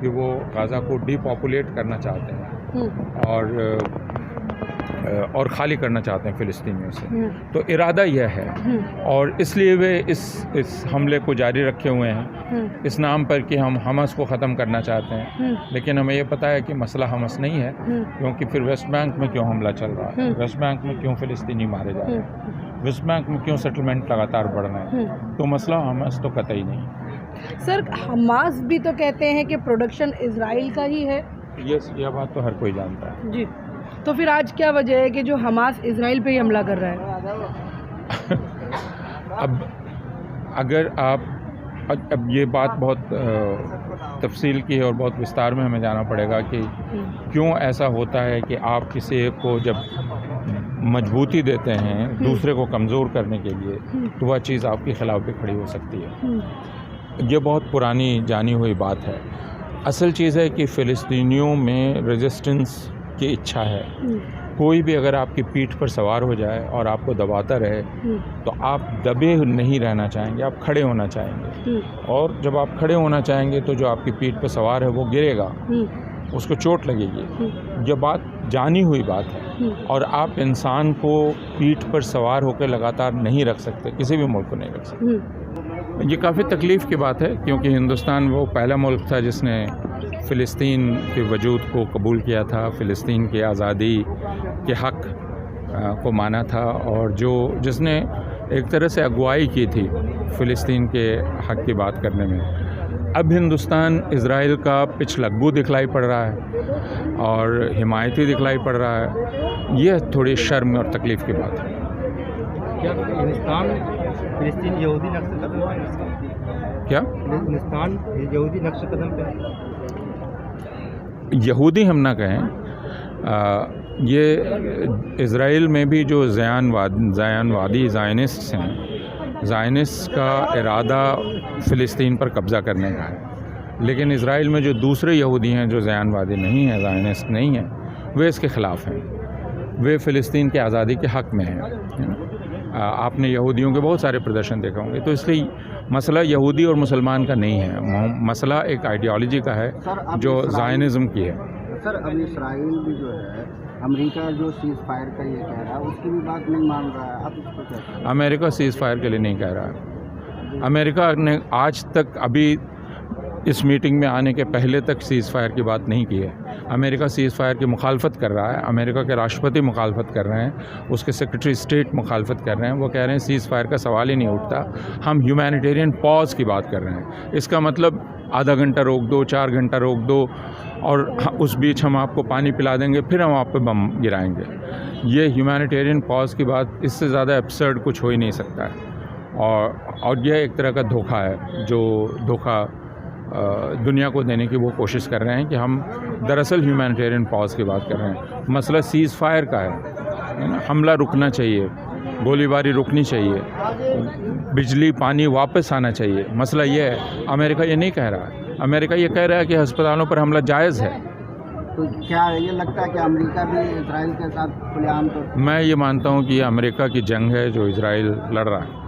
कि वो गाज़ा को डीपॉपुलेट करना चाहते हैं और ख़ाली करना चाहते हैं फ़िलिस्तीनियों से। तो इरादा यह है और इसलिए वे इस हमले को जारी रखे हुए हैं इस नाम पर कि हम हमास को ख़त्म करना चाहते हैं। लेकिन हमें ये पता है कि मसला हमास नहीं है, क्योंकि फिर वेस्ट बैंक में क्यों हमला चल रहा है, वेस्ट बैंक में क्यों फ़िलिस्तीनी मारे जा रहे हैं, वेस्ट बैंक में क्यों सेटलमेंट लगातार बढ़ रहे हैं। तो मसला हमास तो कतई नहीं। सर, हमास भी तो कहते हैं कि प्रोडक्शन इजराइल का ही है। यह बात तो हर कोई जानता है जी। तो फिर आज क्या वजह है कि जो हमास इजराइल पे ही हमला कर रहा है? अब अगर अब ये बात बहुत तफसील की है और बहुत विस्तार में हमें जाना पड़ेगा कि क्यों ऐसा होता है कि आप किसी एक को जब मजबूती देते हैं दूसरे को कमज़ोर करने के लिए तो वह चीज़ आपके ख़िलाफ़ भी खड़ी हो सकती है। ये बहुत पुरानी जानी हुई बात है। असल चीज़ है कि फ़िलिस्तीनियों में रेजिस्टेंस की इच्छा है। कोई भी अगर आपकी पीठ पर सवार हो जाए और आपको दबाता रहे तो आप दबे नहीं रहना चाहेंगे, आप खड़े होना चाहेंगे। और जब आप खड़े होना चाहेंगे तो जो आपकी पीठ पर सवार है वो गिरेगा, उसको चोट लगेगी। ये बात जानी हुई बात है और आप इंसान को पीठ पर सवार होकर लगातार नहीं रख सकते, किसी भी मुल्क को नहीं रख सकते। ये काफ़ी तकलीफ़ की बात है, क्योंकि हिंदुस्तान वो पहला मुल्क था जिसने फ़िलिस्तीन के वजूद को कबूल किया था, फ़िलिस्तीन की आज़ादी के हक़ को माना था और जिसने एक तरह से अगुवाई की थी फ़िलिस्तीन के हक़ की बात करने में। अब हिंदुस्तान इज़राइल का पिछलग्गू दिखलाई पड़ रहा है और हिमायती दिखलाई पड़ रहा है। यह थोड़ी शर्म और तकलीफ़ की बात है। क्या हिंदुस्तान फ़िलिस्तीन यहूदी नक्श कदम पे? क्या हिंदुस्तान यहूदी नक्श कदम पे? यहूदी हम ना कहें, ये इज़राइल में भी जो ज़ायनवादी ज़ायनिस्ट हैं, ज़ायनिस्ट का इरादा फ़िलिस्तीन पर कब्ज़ा करने का है। लेकिन इज़राइल में जो दूसरे यहूदी हैं जो ज़ायनवादी नहीं हैं, ज़ायनिस्ट नहीं हैं, वे इसके ख़िलाफ़ हैं। वे फ़िलिस्तीन की आज़ादी के हक़ में हैं। आपने यहूदियों के बहुत सारे प्रदर्शन देखे होंगे। तो इसलिए मसला यहूदी और मुसलमान का नहीं है, मसला एक आइडियोलॉजी का है जो ज़ायनिज़्म की है। सर, अब इसराइल भी जो है अमेरिका जो सीज़ फायर का ये कह रहा है उसकी भी बात नहीं मान रहा है। अब इसको क्या? अमेरिका सीज़ फायर के लिए नहीं कह रहा है। अमेरिका ने आज तक अभी इस मीटिंग में आने के पहले तक सीज़ फायर की बात नहीं की है। अमेरिका सीज़ फायर की मुखालफत कर रहा है, अमेरिका के राष्ट्रपति मुखालफत कर रहे हैं, उसके सेक्रेटरी स्टेट मुखालफत कर रहे हैं। वो कह रहे हैं सीज़ फायर का सवाल ही नहीं उठता, हम ह्यूमैनिटेरियन पॉज की बात कर रहे हैं। इसका मतलब आधा घंटा रोक दो, 4 घंटा रोक दो और उस बीच हम आपको पानी पिला देंगे, फिर हम आप पे बम गिराएंगे। ये ह्यूमैनिटेरियन पॉज की बात, इससे ज़्यादा एब्सर्ड कुछ हो ही नहीं सकता है। और यह एक तरह का धोखा है, जो धोखा दुनिया को देने की वो कोशिश कर रहे हैं कि हम दरअसल ह्यूमैनिटेरियन पॉज की बात कर रहे हैं। मसला सीज़ फायर का है ना, हमला रुकना चाहिए, गोलीबारी रुकनी चाहिए, बिजली पानी वापस आना चाहिए। मसला ये है, अमेरिका ये नहीं कह रहा है। अमेरिका ये कह रहा है कि अस्पतालों पर हमला जायज़ है। तो क्या ये लगता है कि अमेरिका भी इजराइल के साथ खुलेआम? तो मैं ये मानता हूँ कि ये अमेरिका की जंग है जो इजराइल लड़ रहा है।